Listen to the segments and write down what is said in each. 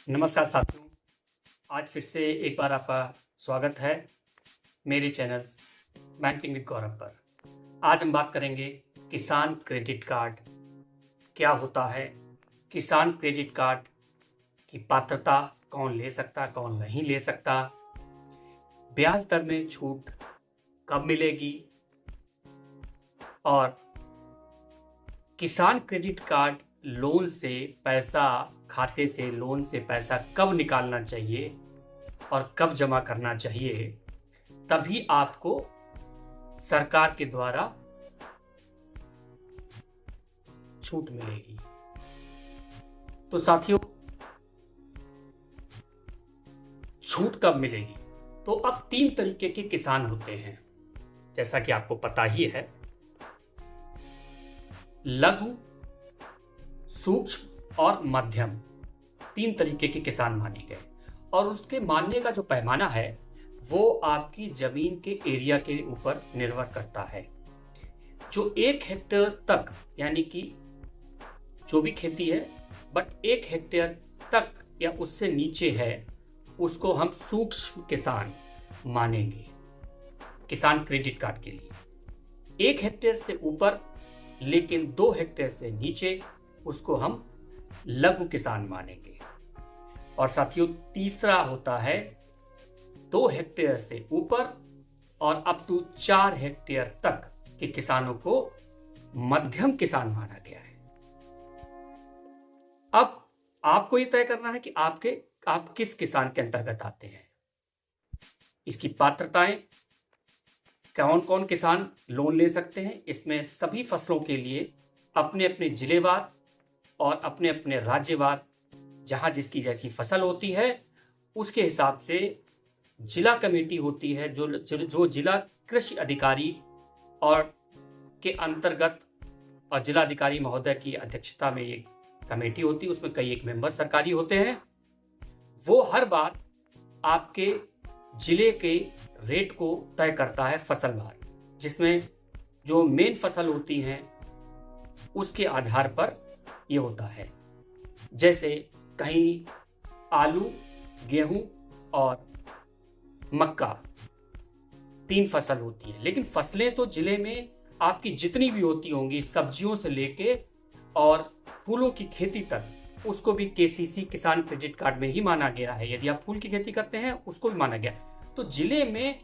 नमस्कार साथियों। आज फिर से एक बार आपका स्वागत है मेरे चैनल बैंकिंग विद गौरव पर। आज हम बात करेंगे किसान क्रेडिट कार्ड क्या होता है, किसान क्रेडिट कार्ड की पात्रता कौन ले सकता, कौन नहीं ले सकता, ब्याज दर में छूट कब मिलेगी और किसान क्रेडिट कार्ड लोन से पैसा, खाते से लोन से पैसा कब निकालना चाहिए और कब जमा करना चाहिए, तभी आपको सरकार के द्वारा छूट मिलेगी। तो साथियों, छूट कब मिलेगी? तो अब 3 तरीके के किसान होते हैं, जैसा कि आपको पता ही है। लघु, सूक्ष्म और मध्यम 3 तरीके के किसान माने गए, और उसके मानने का जो पैमाना है वो आपकी जमीन के एरिया के ऊपर निर्भर करता है। जो 1 हेक्टेयर तक, यानी कि जो भी खेती है बट 1 हेक्टेयर तक या उससे नीचे है, उसको हम सूक्ष्म किसान मानेंगे किसान क्रेडिट कार्ड के लिए। 1 हेक्टेयर से ऊपर लेकिन 2 हेक्टेयर से नीचे, उसको हम लघु किसान मानेंगे। और साथियों, तीसरा होता है 2 हेक्टेयर से ऊपर और अप टू 4 हेक्टेयर तक के किसानों को मध्यम किसान माना गया है। अब आपको यह तय करना है कि आप किस किसान के अंतर्गत आते हैं। इसकी पात्रताएं, कौन कौन किसान लोन ले सकते हैं, इसमें सभी फसलों के लिए अपने अपने जिलेवार और अपने अपने राज्यवार, जहां जिसकी जैसी फसल होती है उसके हिसाब से जिला कमेटी होती है, जो जिला कृषि अधिकारी और के अंतर्गत, और जिला अधिकारी महोदय की अध्यक्षता में एक कमेटी होती है, उसमें कई एक मेंबर सरकारी होते हैं। वो हर बार आपके जिले के रेट को तय करता है फसलवार, जिसमें जो मेन फसल होती हैं उसके आधार पर ये होता है। जैसे कहीं आलू, गेहूं और मक्का 3 फसल होती है, लेकिन फसलें तो जिले में आपकी जितनी भी होती होंगी, सब्जियों से लेके और फूलों की खेती तक, उसको भी केसीसी किसान क्रेडिट कार्ड में ही माना गया है। यदि आप फूल की खेती करते हैं उसको भी माना गया। तो जिले में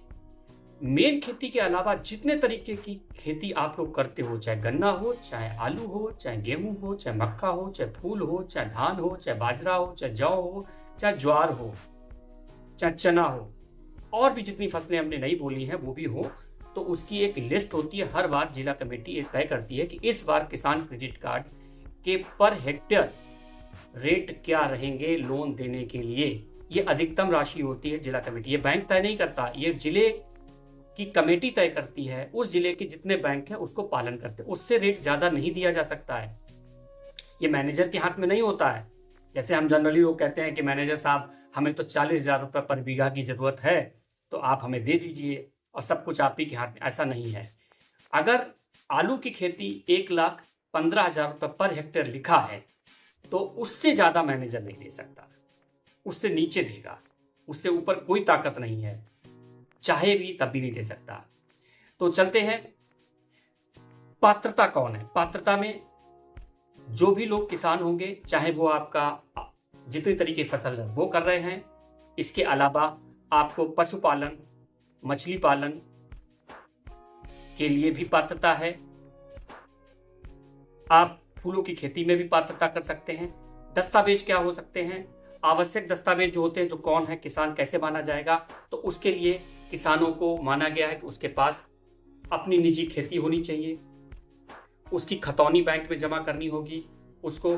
मेन खेती के अलावा जितने तरीके की खेती आप लोग करते हो, चाहे गन्ना हो, चाहे आलू हो, चाहे गेहूं हो, चाहे मक्का हो, चाहे फूल हो, चाहे धान हो, चाहे बाजरा हो, चाहे जौ हो, चाहे ज्वार हो, चाहे चना हो, और भी जितनी फसलें हमने नहीं बोली हैं वो भी हो, तो उसकी एक लिस्ट होती है। हर बार जिला कमेटी ये तय करती है कि इस बार किसान क्रेडिट कार्ड के पर हेक्टेयर रेट क्या रहेंगे लोन देने के लिए। ये अधिकतम राशि होती है जिला कमेटी, ये बैंक तय नहीं करता, ये जिले की कमेटी तय करती है। उस जिले के जितने बैंक हैं उसको पालन करते हैं, उससे रेट ज्यादा नहीं दिया जा सकता है। ये मैनेजर के हाथ में नहीं होता है। जैसे हम जनरली लोग कहते हैं कि मैनेजर साहब, हमें तो 40,000 रुपये पर बीघा की जरूरत है, तो आप हमें दे दीजिए और सब कुछ आप ही के हाथ में। ऐसा नहीं है। अगर आलू की खेती 1,15,000 रुपये पर हेक्टेयर लिखा है, तो उससे ज्यादा मैनेजर नहीं दे सकता, उससे नीचे देगा, उससे ऊपर कोई ताकत नहीं है, चाहे भी तब भी नहीं दे सकता। तो चलते हैं, पात्रता कौन है। पात्रता में जो भी लोग किसान होंगे, चाहे वो आपका जितनी तरीके की फसल है वो कर रहे हैं, इसके अलावा आपको पशुपालन, मछली पालन के लिए भी पात्रता है, आप फूलों की खेती में भी पात्रता कर सकते हैं। दस्तावेज क्या हो सकते हैं, आवश्यक दस्तावेज जो होते हैं, जो कौन है किसान कैसे माना जाएगा, तो उसके लिए किसानों को माना गया है कि उसके पास अपनी निजी खेती होनी चाहिए, उसकी खतौनी बैंक में जमा करनी होगी, उसको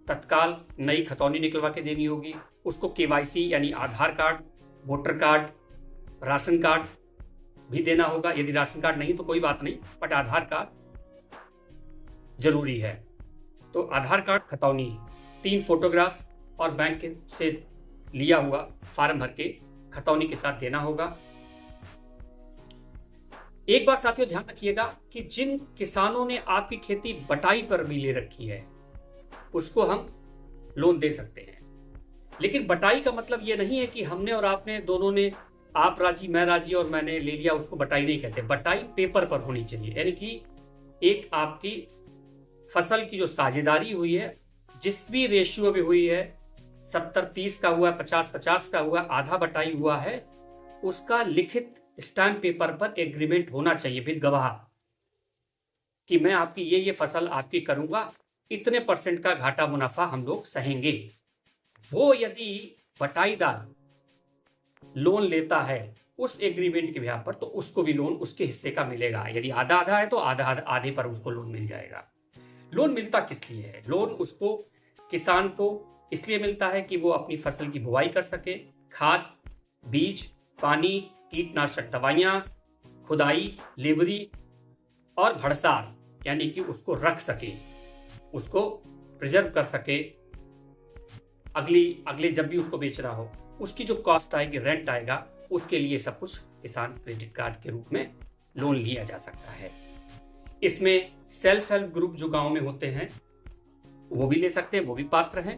तत्काल नई खतौनी निकलवा के देनी होगी, उसको केवाईसी यानी Aadhaar card, voter card, ration card भी देना होगा। यदि राशन कार्ड नहीं तो कोई बात नहीं, बट आधार कार्ड जरूरी है। तो आधार कार्ड, खतौनी, 3 फोटोग्राफ और बैंक से लिया हुआ फार्म भर के खतौनी के साथ देना होगा। एक बात साथियों ध्यान रखिएगा कि जिन किसानों ने आपकी खेती बटाई पर भी ले रखी है, उसको हम लोन दे सकते हैं। लेकिन बटाई का मतलब ये नहीं है कि हमने और आपने दोनों ने, आप राजी मैं राजी और मैंने ले लिया, उसको बटाई नहीं कहते। बटाई पेपर पर होनी चाहिए, यानी कि एक आपकी फसल की जो साझेदारी हुई है, जिस भी रेशियो में हुई है, 70-30 का हुआ, 50-50 का हुआ, आधा बटाई हुआ है, उसका लिखित स्टैम्प पेपर पर एग्रीमेंट होना चाहिए विद गवाह कि मैं आपकी ये फसल आपकी करूंगा, इतने % का घाटा मुनाफा हम लोग सहेंगे। वो यदि बटाईदार लोन लेता है उस एग्रीमेंट के बिहार पर, तो उसको भी लोन उसके हिस्से का मिलेगा। यदि आधा आधा है तो आधा आधे पर उसको लोन मिल जाएगा। लोन मिलता किस लिए है? लोन उसको, किसान को इसलिए मिलता है कि वो अपनी फसल की बुवाई कर सके, खाद, बीज, पानी, कीटनाशक दवाइयां, खुदाई, लेबरी और भड़सार, यानी कि उसको रख सके, उसको प्रिजर्व कर सके, अगले जब भी उसको बेच रहा हो, उसकी जो कॉस्ट आएगी, रेंट आएगा, उसके लिए सब कुछ किसान क्रेडिट कार्ड के रूप में लोन लिया जा सकता है। इसमें सेल्फ हेल्प ग्रुप जो गांव में होते हैं वो भी ले सकते हैं, वो भी पात्र हैं।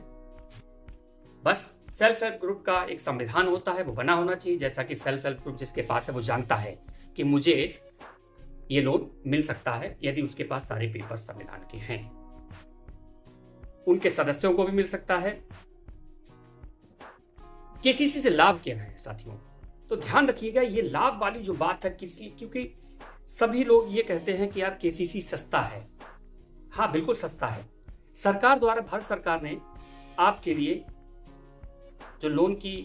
बस सेल्फ हेल्प ग्रुप का एक संविधान होता है, वो बना होना चाहिए। जैसा कि सेल्फ हेल्प ग्रुप जिसके पास है वो जानता है कि मुझे ये लोन मिल सकता है यदि उसके पास सारे पेपर संविधान के हैं। उनके सदस्यों को भी मिल सकता है। केसीसी से लाभ क्या है साथियों? तो ध्यान रखिएगा, ये लाभ वाली जो बात है किसी, क्योंकि सभी लोग ये कहते हैं कि यार केसीसी सस्ता है। हाँ, बिल्कुल सस्ता है। सरकार द्वारा, भारत सरकार ने आपके लिए जो लोन की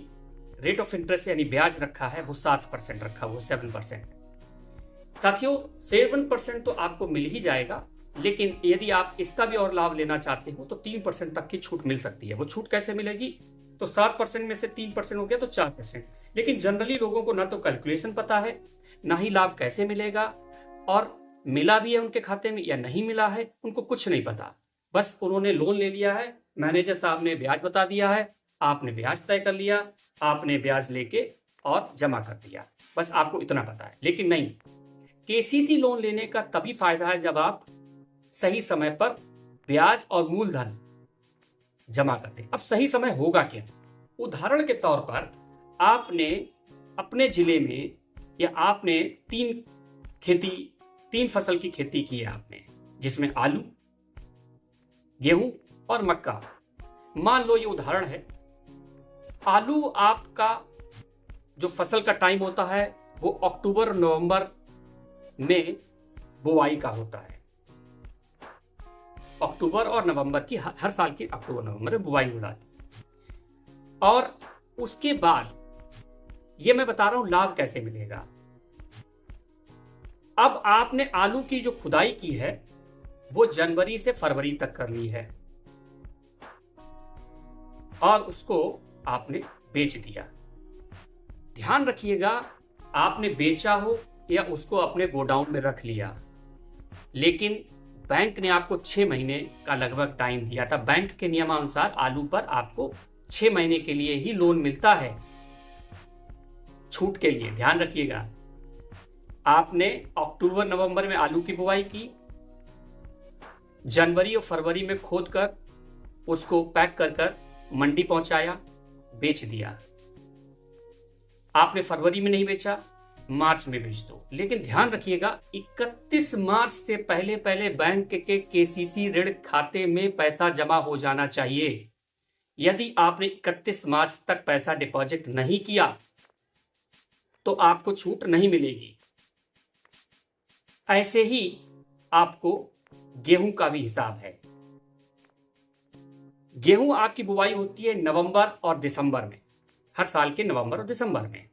रेट ऑफ इंटरेस्ट यानी ब्याज रखा है वो 7% रखा हुआ, 7%। साथियों, 7% तो आपको मिल ही जाएगा, लेकिन यदि आप इसका भी और लाभ लेना चाहते हो तो 3% तक की छूट मिल सकती है। वो छूट कैसे मिलेगी? तो 7% में से 3% हो गया तो 4%। लेकिन जनरली लोगों को ना तो कैलकुलेशन पता है, ना ही लाभ कैसे मिलेगा, और मिला भी है उनके खाते में या नहीं मिला है उनको कुछ नहीं पता। बस उन्होंने लोन ले लिया है, मैनेजर साहब ने ब्याज बता दिया है, आपने ब्याज तय कर लिया, आपने ब्याज लेके और जमा कर दिया, बस आपको इतना पता है। लेकिन नहीं, केसीसी लोन लेने का तभी फायदा है जब आप सही समय पर ब्याज और मूलधन जमा करते। अब सही समय होगा क्या? उदाहरण के तौर पर आपने अपने जिले में, या आपने तीन फसल की खेती की है आपने, जिसमें आलू, गेहूं और मक्का। मान लो ये उदाहरण है। आलू आपका जो फसल का टाइम होता है वो अक्टूबर नवंबर में बुवाई का होता है। अक्टूबर और नवंबर की, हर साल की अक्टूबर नवंबर में बुवाई हो जाती है। और उसके बाद ये मैं बता रहा हूं लाभ कैसे मिलेगा। अब आपने आलू की जो खुदाई की है वो जनवरी से फरवरी तक कर ली है और उसको आपने बेच दिया। ध्यान रखिएगा, आपने बेचा हो या उसको अपने गोडाउन में रख लिया, लेकिन बैंक ने आपको 6 महीने का लगभग टाइम दिया था। बैंक के नियमानुसार आलू पर आपको 6 महीने के लिए ही लोन मिलता है छूट के लिए। ध्यान रखिएगा, आपने अक्टूबर नवंबर में आलू की बुवाई की, जनवरी और फरवरी में खोद कर उसको पैक कर मंडी पहुंचाया, बेच दिया। आपने फरवरी में नहीं बेचा, मार्च में बेच दो। लेकिन ध्यान रखिएगा, 31 मार्च से पहले बैंक के केसीसी ऋण खाते में पैसा जमा हो जाना चाहिए। यदि आपने 31 मार्च तक पैसा डिपॉजिट नहीं किया तो आपको छूट नहीं मिलेगी। ऐसे ही आपको गेहूं का भी हिसाब है। गेहूं आपकी बुवाई होती है नवंबर और दिसंबर में, हर साल के नवंबर और दिसंबर में।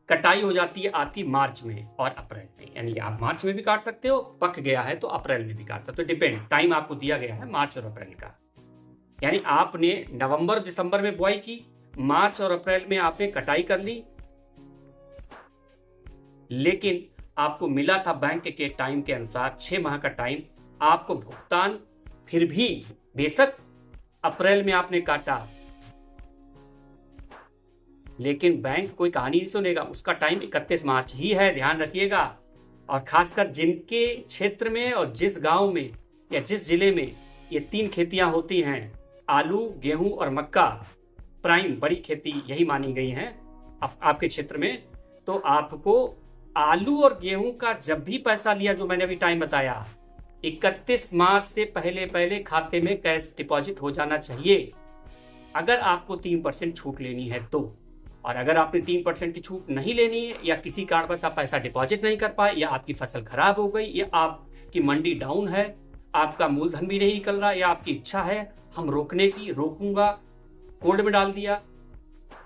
कटाई हो जाती है आपकी मार्च में और अप्रैल में, यानी आप मार्च में भी काट सकते हो, पक गया है तो अप्रैल में भी काट सकते हो, डिपेंड। टाइम आपको दिया गया है मार्च और अप्रैल का। यानी आपने नवंबर और दिसंबर में बुआई की, मार्च और अप्रैल में आपने कटाई कर ली, लेकिन आपको मिला था बैंक के टाइम के अनुसार 6 माह का टाइम। आपको भुगतान फिर भी, बेशक अप्रैल में आपने काटा, लेकिन बैंक कोई कहानी नहीं सुनेगा, उसका टाइम 31 मार्च ही है। ध्यान रखिएगा। और खासकर जिनके क्षेत्र में और जिस गांव में या जिस जिले में ये 3 खेतियां होती हैं, आलू, गेहूं और मक्का, प्राइम बड़ी खेती यही मानी गई है आपके क्षेत्र में, तो आपको आलू और गेहूं का जब भी पैसा लिया, जो मैंने अभी टाइम बताया, 31 मार्च से पहले पहले खाते में कैश डिपॉजिट हो जाना चाहिए, अगर आपको 3% छूट लेनी है तो। और अगर आपने 3% की छूट नहीं लेनी है, या किसी कारणवश आप पैसा डिपॉजिट नहीं कर पाए, या आपकी फसल खराब हो गई, या आपकी मंडी डाउन है, आपका मूलधन भी नहीं निकल रहा, या आपकी इच्छा है हम रोकने की, रोकूंगा, कोल्ड में डाल दिया,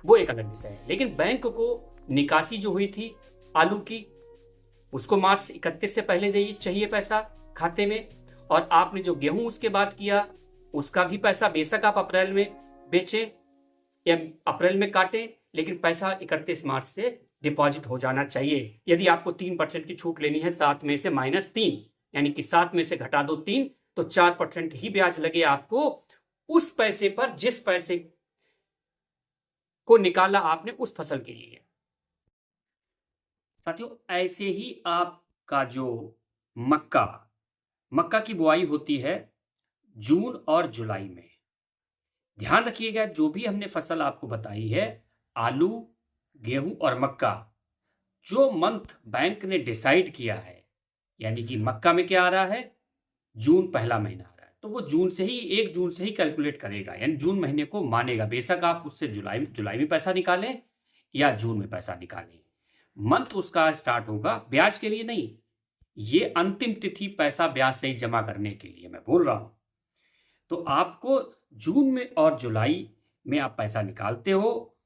वो एक अलग विषय है। लेकिन बैंक को निकासी जो हुई थी आलू की, उसको मार्च 31 से पहले चाहिए पैसा खाते में, और आपने जो गेहूं उसके बाद किया उसका भी पैसा बेशक आप अप्रैल में बेचे या अप्रैल में काटे, लेकिन पैसा 31 मार्च से डिपॉजिट हो जाना चाहिए। यदि आपको 3% की छूट लेनी है 7 में से -3, यानी कि 7 में से घटा दो 3, तो 4% ही ब्याज लगे आपको उस पैसे पर जिस पैसे को निकाला आपने उस फसल के लिए। साथियों, ऐसे ही आपका जो मक्का की बुआई होती है जून और जुलाई में। ध्यान रखिएगा, जो भी हमने फसल आपको बताई है, आलू, गेहूं और मक्का, जो मंथ बैंक ने डिसाइड किया है, यानी कि मक्का में क्या आ रहा है, जून पहला महीना आ रहा है, तो वो जून से ही 1 जून से ही कैलकुलेट करेगा, यानी जून महीने को मानेगा। बेशक आप उससे जुलाई में पैसा निकालें या जून में पैसा निकालें, मंथ उसका स्टार्ट होगा ब्याज के लिए नहीं, ये अंतिम तिथि पैसा ब्याज से ही जमा करने के लिए मैं बोल रहा हूं। तो आपको जून में और जुलाई में आप पैसा निकालते हो,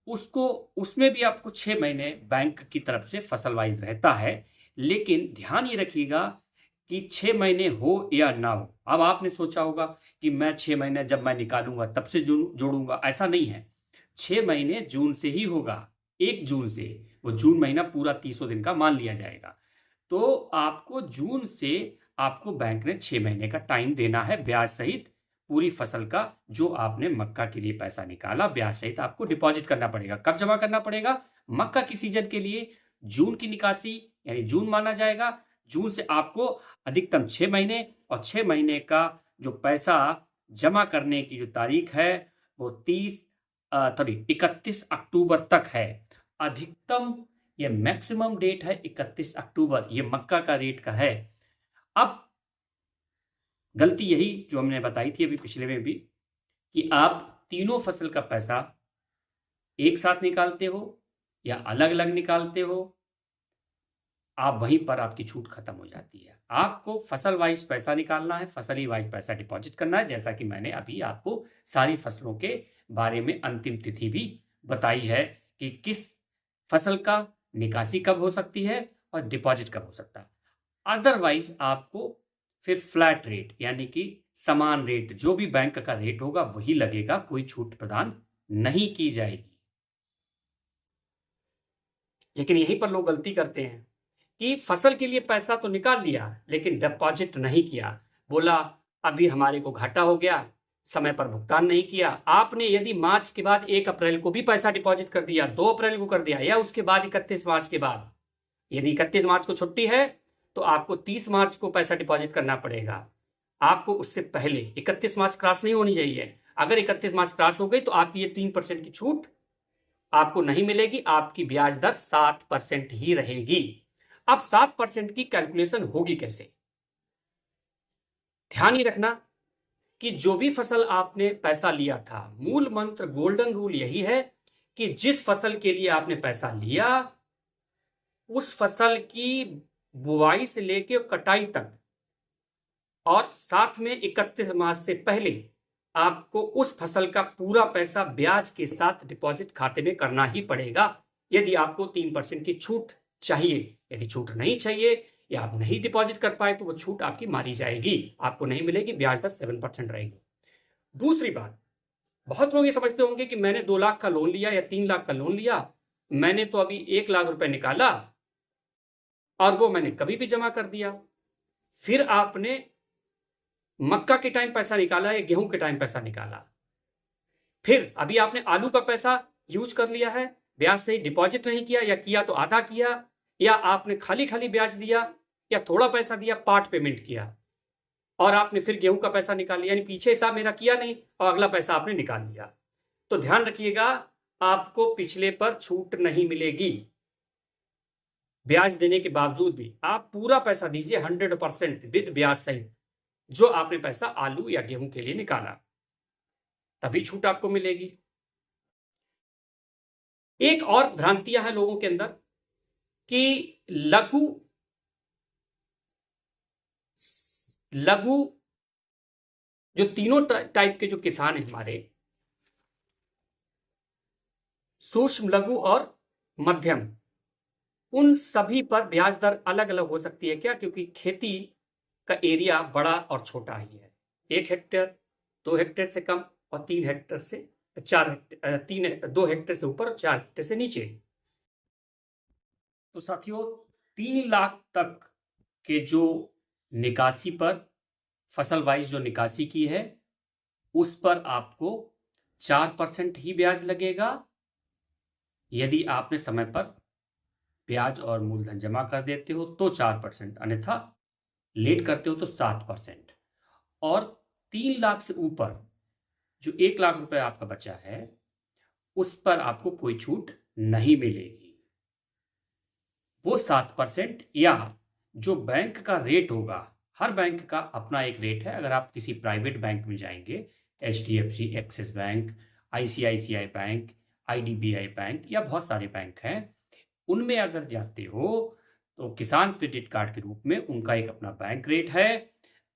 उसको उसमें भी आपको 6 महीने बैंक की तरफ से फसल वाइज रहता है। लेकिन ध्यान ये रखिएगा कि 6 महीने हो या ना हो। अब आपने सोचा होगा कि मैं 6 महीने जब मैं निकालूंगा तब से जोड़ूंगा, ऐसा नहीं है। 6 महीने जून से ही होगा, 1 जून से, वो जून महीना पूरा 300 दिन का मान लिया जाएगा। तो आपको जून से आपको बैंक ने 6 महीने का टाइम देना है, ब्याज सहित पूरी फसल का। जो आपने मक्का के लिए पैसा निकाला ब्याज सहित आपको डिपॉजिट करना पड़ेगा। कब जमा करना पड़ेगा? मक्का की सीजन के लिए जून की निकासी, यानी जून माना जाएगा। जून से आपको अधिकतम 6 महीने, और 6 महीने का जो पैसा जमा करने की जो तारीख है वो 31 अक्टूबर तक है। अधिकतम, ये मैक्सिमम डेट है 31 अक्टूबर, ये मक्का का रेट का है। अब गलती यही जो हमने बताई थी अभी पिछले में भी, कि आप तीनों फसल का पैसा एक साथ निकालते हो या अलग अलग निकालते हो, आप वहीं पर आपकी छूट खत्म हो जाती है। आपको फसल वाइज पैसा निकालना है, फसली वाइज पैसा डिपॉजिट करना है, जैसा कि मैंने अभी आपको सारी फसलों के बारे में अंतिम तिथि भी बताई है कि किस फसल का निकासी कब हो सकती है और डिपॉजिट कब हो सकता है। अदरवाइज आपको फिर फ्लैट रेट, यानी कि समान रेट, जो भी बैंक का रेट होगा वही लगेगा, कोई छूट प्रदान नहीं की जाएगी। लेकिन यहीं पर लोग गलती करते हैं कि फसल के लिए पैसा तो निकाल लिया लेकिन डिपॉजिट नहीं किया। बोला अभी हमारे को घाटा हो गया, समय पर भुगतान नहीं किया। आपने यदि मार्च के बाद 1 अप्रैल को भी पैसा डिपॉजिट कर दिया, 2 अप्रैल को कर दिया, या उसके बाद 31 मार्च के बाद, यदि 31 मार्च को छुट्टी है तो आपको 30 मार्च को पैसा डिपॉजिट करना पड़ेगा। आपको उससे पहले 31 मार्च क्रॉस नहीं होनी चाहिए। अगर 31 मार्च क्रॉस हो गई तो आपकी ये 3% की छूट आपको नहीं मिलेगी, आपकी ब्याज दर 7% ही रहेगी। अब 7% की कैलकुलेशन होगी कैसे? ध्यान ही रखना कि जो भी फसल आपने पैसा लिया था, मूल मंत्र, गोल्डन रूल यही है कि जिस फसल के लिए आपने पैसा लिया उस फसल की बुआई से लेकर कटाई तक, और साथ में 31 मार्च से पहले आपको उस फसल का पूरा पैसा ब्याज के साथ डिपॉजिट खाते में करना ही पड़ेगा। यदि आपको 3% की छूट चाहिए, यदि छूट नहीं चाहिए या आप नहीं डिपॉजिट कर पाए तो वो छूट आपकी मारी जाएगी, आपको नहीं मिलेगी, ब्याज दर 7% रहेगी। दूसरी बात, बहुत लोग ये समझते होंगे कि मैंने 2 लाख का लोन लिया या 3 लाख का लोन लिया, मैंने तो अभी 1 लाख रुपए निकाला और वो मैंने कभी भी जमा कर दिया। फिर आपने मक्का के टाइम पैसा निकाला या गेहूं के टाइम पैसा निकाला, फिर अभी आपने आलू का पैसा यूज कर लिया है, ब्याज से डिपॉजिट नहीं किया, या किया तो आधा किया, या आपने खाली खाली ब्याज दिया या थोड़ा पैसा दिया, पार्ट पेमेंट किया, और आपने फिर गेहूं का पैसा निकाल लिया, यानी पीछे हिसाब मेरा किया नहीं और अगला पैसा आपने निकाल लिया। तो ध्यान रखिएगा, आपको पिछले पर छूट नहीं मिलेगी। ब्याज देने के बावजूद भी आप पूरा पैसा दीजिए 100% विद ब्याज सहित, जो आपने पैसा आलू या गेहूं के लिए निकाला, तभी छूट आपको मिलेगी। एक और भ्रांतियां हैं लोगों के अंदर कि लघु जो तीनों टाइप के जो किसान हैं हमारे, सूक्ष्म, लघु और मध्यम, उन सभी पर ब्याज दर अलग अलग हो सकती है। क्या? क्योंकि खेती का एरिया बड़ा और छोटा ही है। 1 हेक्टेयर, 2 हेक्टेयर से कम और 3 हेक्टेयर से 4 हेक्टेयर, 2 हेक्टेयर से ऊपर और 4 हेक्टेयर से नीचे। तो साथियों, 3 लाख तक के जो निकासी पर, फसल वाइज जो निकासी की है, उस पर आपको 4% ही ब्याज लगेगा यदि आपने समय पर ब्याज और मूलधन जमा कर देते हो तो 4%, अन्यथा लेट करते हो तो 7%। और 3 लाख से ऊपर जो 1 लाख रुपए आपका बचा है, उस पर आपको कोई छूट नहीं मिलेगी। वो 7% या जो बैंक का रेट होगा, हर बैंक का अपना एक रेट है। अगर आप किसी प्राइवेट बैंक में जाएंगे, HDFC, axis bank, ICICI bank, IDBI bank या बहुत सारे बैंक हैं, उनमें अगर जाते हो तो किसान क्रेडिट कार्ड के रूप में उनका एक अपना बैंक रेट है।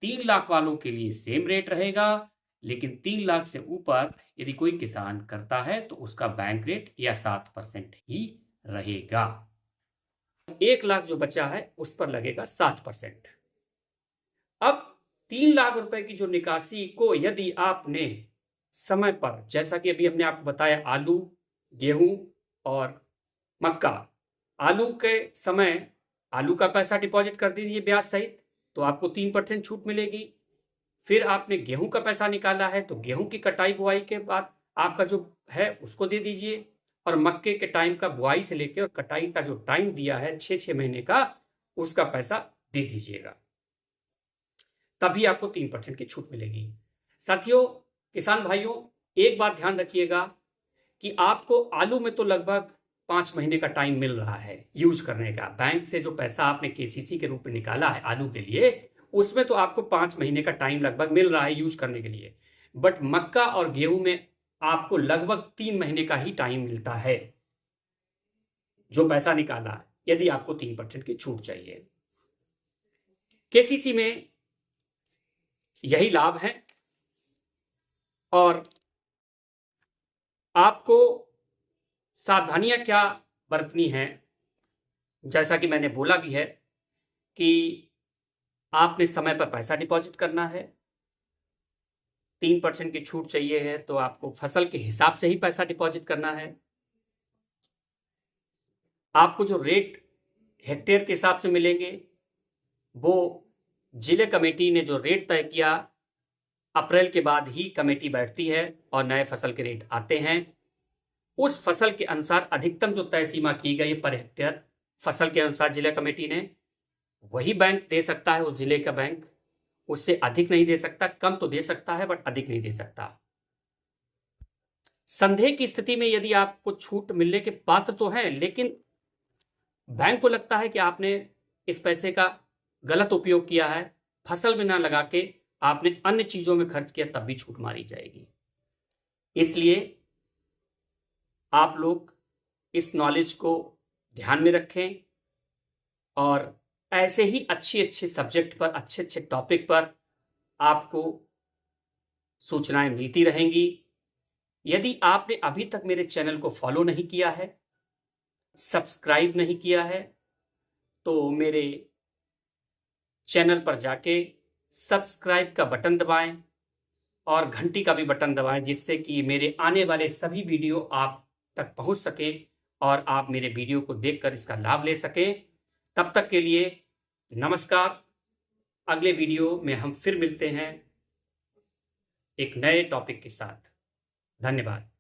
3 लाख वालों के लिए सेम रेट रहेगा, लेकिन 3 लाख से ऊपर यदि कोई किसान करता है तो उसका बैंक रेट या 7% ही रहेगा। 1 लाख जो बचा है उस पर लगेगा 7%। अब 3 लाख रुपए की जो निकासी को यदि आपने समय पर, जैसा कि अभी हमने आपको बताया, आलू, गेहूं और मक्का, आलू के समय आलू का पैसा डिपॉजिट कर दीजिए ब्याज सहित, तो आपको 3% छूट मिलेगी। फिर आपने गेहूं का पैसा निकाला है तो गेहूं की कटाई बुआई के बाद आपका जो है उसको दे दीजिए, और मक्के के टाइम का बुआई से लेकर और कटाई का जो टाइम दिया है 6 महीने का, उसका पैसा दे दीजिएगा, तभी आपको 3% की छूट मिलेगी। साथियों, किसान भाइयों, एक बात ध्यान रखिएगा कि आपको आलू में तो लगभग 5 महीने का टाइम मिल रहा है यूज करने का। बैंक से जो पैसा आपने KCC के रूप में निकाला है आलू के लिए, उसमें तो आपको 5 महीने का टाइम लगभग मिल रहा है यूज करने के लिए। बट मक्का और गेहूं में आपको लगभग 3 महीने का ही टाइम मिलता है जो पैसा निकाला, यदि आपको 3% की छूट चाहिए। KCC में यही लाभ है, और आपको सावधानियां क्या बरतनी है, जैसा कि मैंने बोला भी है कि आपने समय पर पैसा डिपॉजिट करना है। 3% की छूट चाहिए है तो आपको फसल के हिसाब से ही पैसा डिपॉजिट करना है। आपको जो रेट हेक्टेयर के हिसाब से मिलेंगे, वो जिले कमेटी ने जो रेट तय किया, अप्रैल के बाद ही कमेटी बैठती है और नए फसल के रेट आते हैं। उस फसल के अनुसार अधिकतम जो तय सीमा की गई पर हेक्टेयर फसल के अनुसार जिला कमेटी ने, वही बैंक दे सकता है, उस जिले का बैंक। उससे अधिक नहीं दे सकता, कम तो दे सकता है बट अधिक नहीं दे सकता। संदेह की स्थिति में यदि आपको छूट मिलने के पात्र तो हैं, लेकिन बैंक को लगता है कि आपने इस पैसे का गलत उपयोग किया है, फसल में ना लगा के आपने अन्य चीजों में खर्च किया, तब भी छूट मारी जाएगी। इसलिए आप लोग इस नॉलेज को ध्यान में रखें, और ऐसे ही अच्छे सब्जेक्ट पर, अच्छे टॉपिक पर आपको सूचनाएं मिलती रहेंगी। यदि आपने अभी तक मेरे चैनल को फॉलो नहीं किया है, सब्सक्राइब नहीं किया है, तो मेरे चैनल पर जाके सब्सक्राइब का बटन दबाएं और घंटी का भी बटन दबाएं, जिससे कि मेरे आने वाले सभी वीडियो आप तक पहुंच सके और आप मेरे वीडियो को देखकर इसका लाभ ले सकें। तब तक के लिए नमस्कार। अगले वीडियो में हम फिर मिलते हैं एक नए टॉपिक के साथ। धन्यवाद।